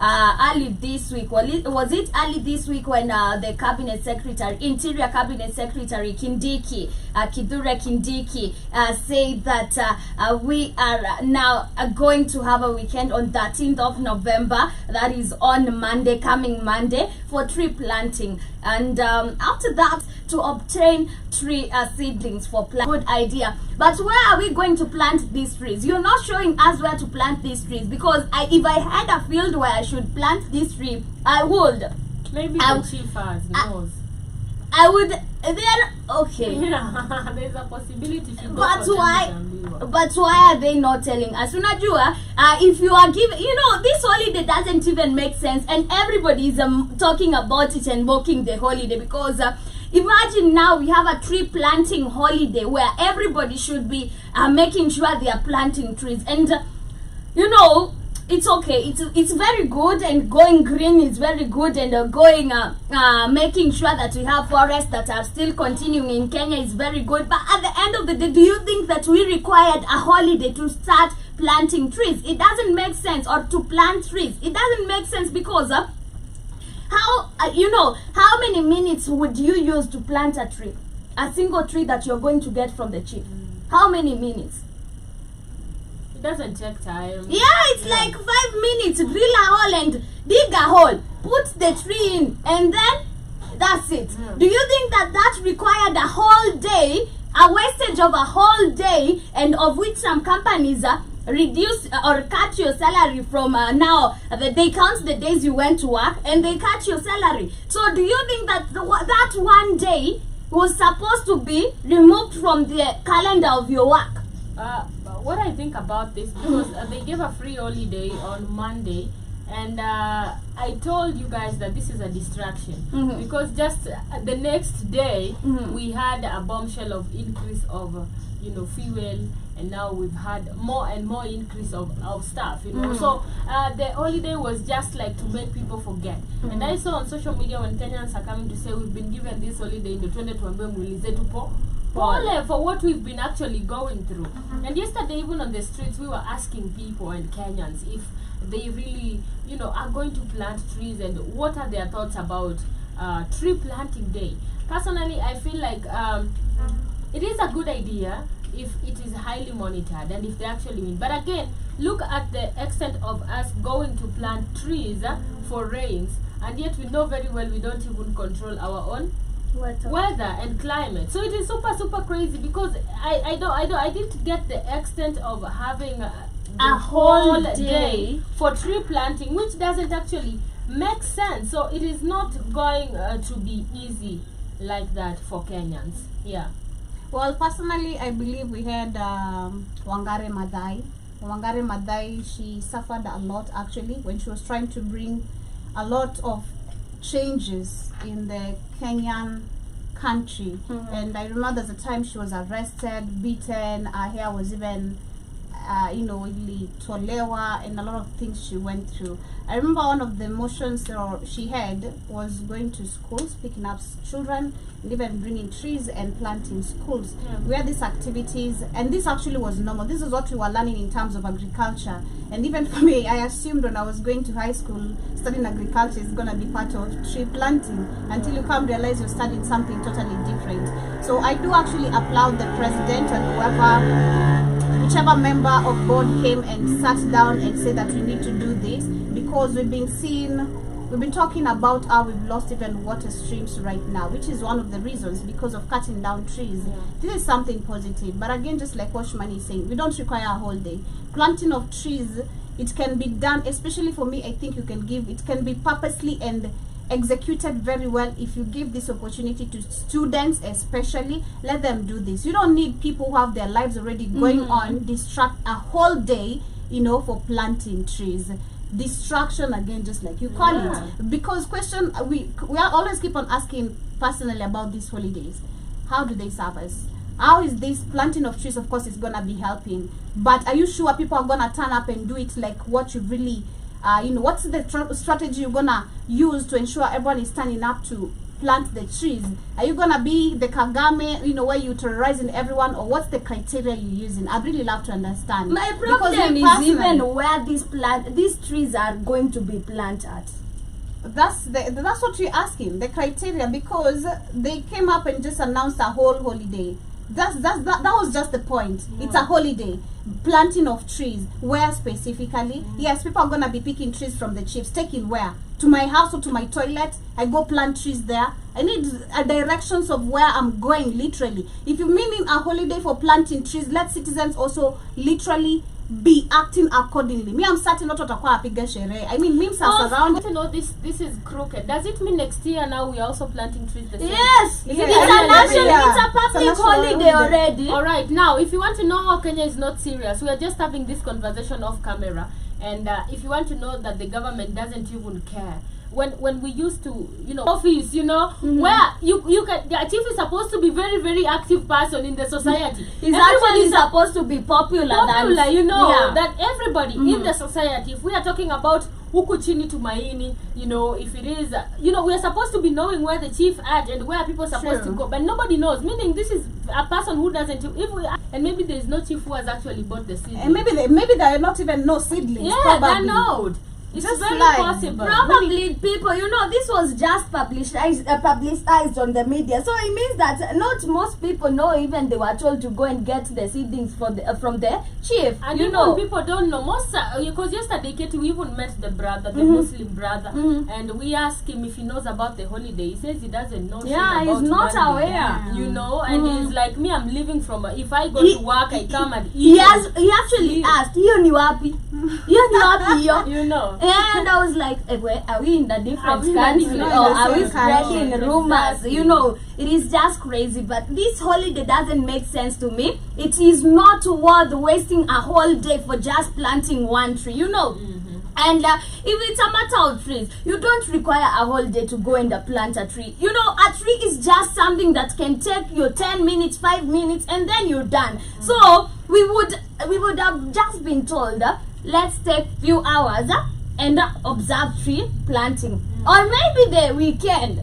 early this week. Was it early this week when the cabinet secretary, interior cabinet secretary Kindiki, Kithure Kindiki, said that we are now going to have a weekend on 13th of November, that is on Monday, coming Monday, for tree planting. And after that, to obtain tree seedlings for plant. Good idea. But where are we going to plant these trees? You're not showing us where to plant these trees, because if I had a field where I should plant this tree, I would. Maybe the chief knows. I would then okay. Yeah, there's a possibility. But why are they not telling us? Unajua, if you are given, this holiday doesn't even make sense, and everybody is talking about it and mocking the holiday, because imagine now we have a tree planting holiday where everybody should be making sure they are planting trees. And it's okay, it's very good, and going green is very good, and making sure that we have forests that are still continuing in Kenya is very good. But at the end of the day, do you think that we required a holiday to start planting trees? It doesn't make sense. Or to plant trees, it doesn't make sense, because how many minutes would you use to plant a tree, a single tree that you're going to get from the chief? How many minutes? It doesn't take time. Yeah, it's like 5 minutes. Drill a hole and dig a hole, put the tree in, and then that's it. Do you think that required a whole day, a wastage of a whole day, and of which some companies reduce or cut your salary from now? They count the days you went to work and they cut your salary. So do you think that that one day was supposed to be removed from the calendar of your work? What I think about this, because they gave a free holiday on Monday, and I told you guys that this is a distraction, because just the next day we had a bombshell of increase of fuel, and now we've had more and more increase of stuff, so the holiday was just like to make people forget. And I saw on social media when Kenyans are coming to say we've been given this holiday in the 2020 for what we've been actually going through. And yesterday, even on the streets, we were asking people and Kenyans if they really are going to plant trees, and what are their thoughts about tree planting day. Personally, I feel like it is a good idea if it is highly monitored and if they actually win. But again, look at the extent of us going to plant trees for rains, and yet we know very well we don't even control our own weather and climate. So it is super crazy, because I didn't get the extent of having a whole day for tree planting, which doesn't actually make sense. So it is not going to be easy like that for Kenyans. Yeah. Well, personally, I believe we had Wangari Maathai. Wangari Maathai, she suffered a lot actually when she was trying to bring a lot of changes in the Kenyan country. And I remember there's a time she was arrested, beaten, her hair was even really tolewa, and a lot of things she went through. I remember one of the motions she had was going to schools, picking up children, and even bringing trees and planting schools. We had these activities, and this actually was normal. This is what we were learning in terms of agriculture. And even for me, I assumed when I was going to high school, studying agriculture is going to be part of tree planting, until you come realize you're studying something totally different. So I do actually applaud the president and whichever member of board came and sat down and said that we need to do this, because we've been talking about how we've lost even water streams right now, which is one of the reasons, because of cutting down trees. This is something positive, but again, just like Washman is saying, we don't require a whole day. Planting of trees, it can be done, especially for me, I think it can be purposely and executed very well if you give this opportunity to students, especially. Let them do this. You don't need people who have their lives already going on distract a whole day for planting trees. Distraction, again, just like you call it. Because we always keep on asking personally about these holidays. How do they serve us? How is this planting of trees? Of course it's gonna be helping, but are you sure people are gonna turn up and do it like what you really what's the strategy you're gonna use to ensure everyone is turning up to plant the trees? Are you gonna be the Kagame, you know, where you terrorizing everyone, or what's the criteria you're using? I'd really love to understand. My Because problem me is personally- even where these trees are going to be planted. That's what you're asking, the criteria, because they came up and just announced a whole holiday. That was just the point. It's a holiday, planting of trees. Where specifically? Yes, people are gonna be picking trees from the chiefs. Taking where? To my house or to my toilet? I go plant trees there. I need directions of where I'm going, literally. If you're meaning a holiday for planting trees, let citizens also literally be acting accordingly. Me, I'm certain not watakuwa apiga sherehe. I mean, memes are surrounding. You know, this is crooked. Does it mean next year now we are also planting trees the same? Yes, Yeah. it's a Yeah. national, Yeah. it's a public It's a national holiday holiday. already. All right, now if you want to know how Kenya is not serious, we are just having this conversation off camera, and if you want to know that the government doesn't even care, when we used to, you know, office, you know, where you can, the chief is supposed to be very active person in the society. He's Everybody actually is supposed to be popular, you know, yeah. that everybody in the society, if we are talking about huku chini tumaini, you know, if it is, you know, we are supposed to be knowing where the chief at and where people are supposed to True. go, but nobody knows, meaning this is a person who doesn't, if we, and maybe there is no chief who has actually bought the seed. And maybe there are not even no seedlings. yeah, they're probably. not. It's Just very like possible. Probably people, you know, this was just publicized on the media, so it means that not most people know. Even they were told to go and get the seedlings from the chief. And you even know, people don't know. Most because yesterday, Katie, we even met the brother, the Muslim brother, and we asked him if he knows about the holiday. He says he doesn't know. yeah, shit he's about not Monday, aware. you know, and he's like me. I'm living from. If I go He- to work, I come and He eat. he actually asked, "Hiyo ni wapi? Hiyo ni wapi hiyo?" You know. And I was like, where, are we in a different Are we in a country, different or are we country? spreading Exactly. rumors? You know, it is just crazy. But this holiday doesn't make sense to me. It is not worth wasting a whole day for just planting one tree. You know. And if it's a matter of trees, you don't require a whole day to go and plant a tree. You know, a tree is just something that can take you 10 minutes, 5 minutes, and then you're done. So we would have just been told, let's take few hours and observe tree planting, or maybe the weekend.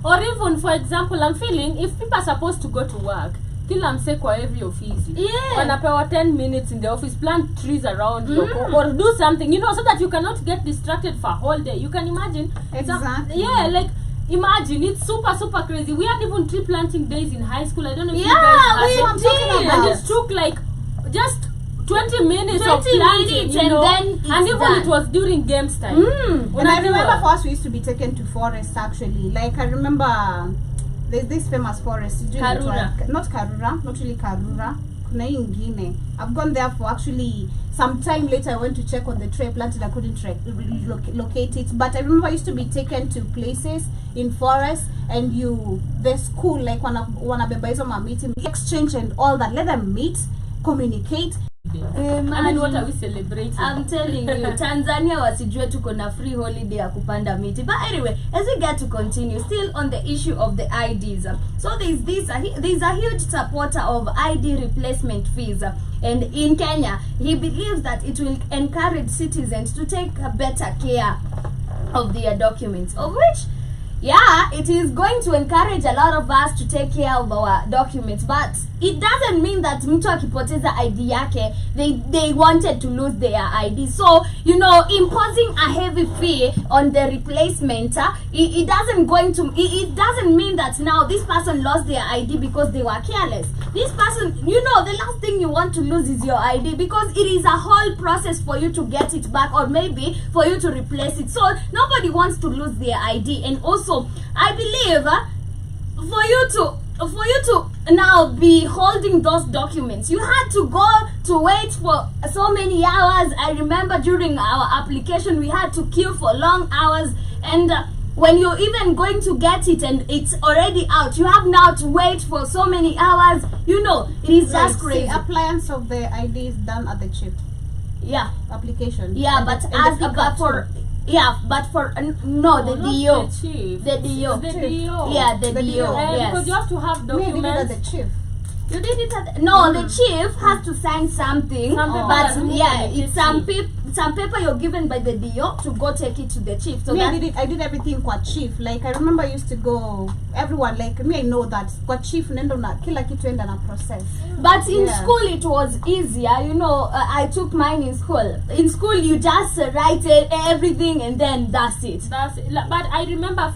Or even, for example, I'm feeling if people are supposed to go to work, kila mse kwa every office, Yeah. wanapewa 10 minutes in the office, plant trees around you, or do something, you know, so that you cannot get distracted for a whole day. You can imagine. Exactly. Yeah, like, imagine, it's super crazy. We had even tree planting days in high school. I don't know if you Yeah, guys we had it. did. And it took like just 20 minutes 20 of planting, minutes, you and know, then it's and even done. it was during games time. And I remember for us, we used to be taken to forests actually. Like I remember there's this famous forest. Karura. Not Karura, not really Karura. Kuna hii ingine. I've gone there for actually some time later. I went to check on the tree planted. I couldn't locate it. But I remember I used to be taken to places in forests, and the school like wanabeba hizo ma meeting, exchange and all that. Let them meet, communicate. I mean, what are we celebrating? I'm telling you, Tanzania wasijue tuko na free holiday ya kupanda miti. But anyway, as we get to continue, still on the issue of the IDs. So there's a huge supporter of ID replacement fees. And in Kenya, he believes that it will encourage citizens to take better care of their documents, of which, yeah, it is going to encourage a lot of us to take care of our documents, but it doesn't mean that mtu akipoteza ID yake, they wanted to lose their ID. So, you know, imposing a heavy fee on the replacement, it doesn't mean that now this person lost their ID because they were careless. This person, you know, the last thing you want to lose is your ID, because it is a whole process for you to get it back, or maybe for you to replace it. So nobody wants to lose their ID. And also, I believe for you to now be holding those documents, you had to go to wait for so many hours. I remember during our application we had to queue for long hours, and when you're even going to get it and it's already out, you have now to wait for so many hours. You know, it is just crazy. The appliance of the ID is done at the chip Yeah, application. yeah, but as but for no, the DO. The chief. The DO. The DO. Yeah, the The DO. DO. Because Yes. you have to have Maybe at documents. the chief. You did it at the chief has to sign something, but it's some paper you're given by the DO to go take it to the chief. So I did everything kwa chief. Like I remember I used to go, everyone like me, I know that kwa chief nendo na kila kitu enda na process. But in school it was easier, you know. I took mine in school. In school you just write everything and then that's it. But I remember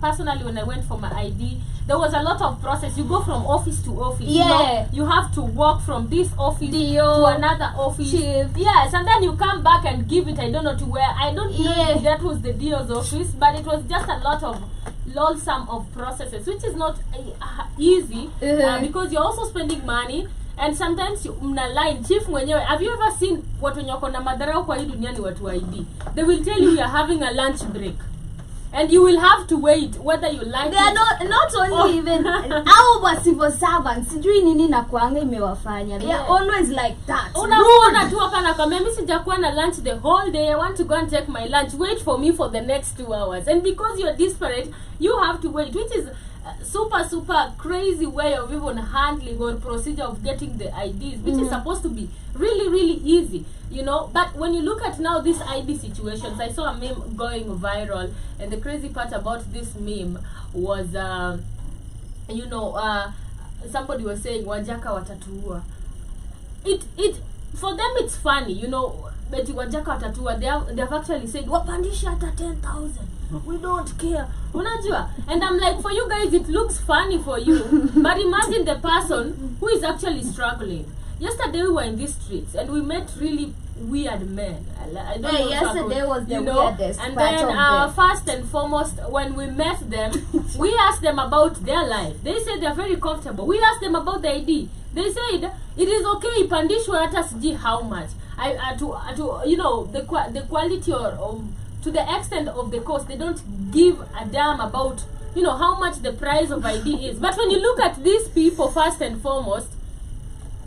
personally when I went for my ID, there was a lot of process. You go from office to office. Yeah. You have to walk from this office DO, to another office. Chief. Yes, and then you come back and give it. I don't know to where. I don't know if that was the DO's office, but it was just a lot of loathsome of processes, which is not easy because you're also spending money. And sometimes mna line chief mwenyewe. Have you ever seen watu wenye wako na madarau kwa hii dunia ni watu wa ID? They will tell you you are having a lunch break. And you will have to wait whether you like they are not only even our civil servants. Sijui nini na kuanga imewafanya. They are always like that. Unaona tu hapa na kama mimi sijakuwa na lunch the whole day. I want to go and take my lunch. Wait for me for the next 2 hours. And because you're desperate, you have to wait, which is super crazy way of even handling or procedure of getting the IDs, which is supposed to be really easy, you know. But when you look at now these ID situations, I saw a meme going viral, and the crazy part about this meme was somebody was saying wajaka watatuua. It for them it's funny, you know. But wajaka watatua, they have actually said wapandisha hata 10,000, we don't care, unajua. And I'm like, for you guys it looks funny for you, but imagine the person who is actually struggling. Yesterday we were in these streets and we met really weird men. I don't know. Yesterday was the weirdest. And then first and foremost, when we met them, we asked them about their life. They said they're very comfortable. We asked them about the ID. They said it is okay, ipandishwe hata siji how much. To you know, the quality or to the extent of the cost, they don't give a damn about, you know, how much the price of ID is. But when you look at these people, first and foremost,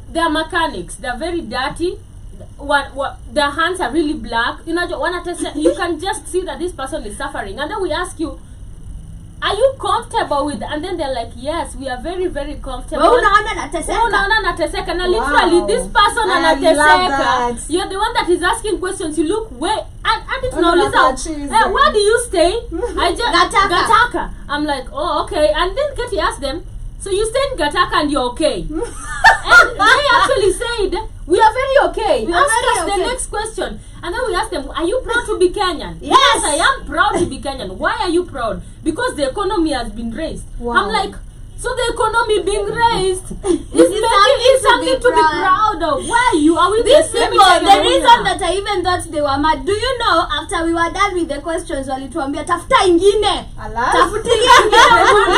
they are mechanics. They are very dirty. Their hands are really black. You know, you can just see that this person is suffering. And then we ask you, are you comfortable with? And then they're like, yes, we are very comfortable. Nateseka. And literally, this person anateseka. You're the one that is asking questions. You look where where do you stay? I just Gataka. I'm like, oh, okay. And then Katie asked them, so you stay in Gataka and you're okay? And they actually said, we are very okay. Ask us the next question. And then we asked them, are you proud to be Kenyan? Yes, I am proud to be Kenyan. Why are you proud? Because the economy has been raised. Wow. I'm like, so the economy being raised is something to be proud of. Why are we these people? The reason that I even thought they were mad. Do you know, after we were done with the questions, walituambia tafuta ingine. Tafutilia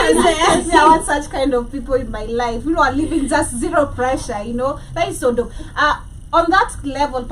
ingine. I want such kind of people in my life. You know, are living just zero pressure, you know. That is so dope. On that level,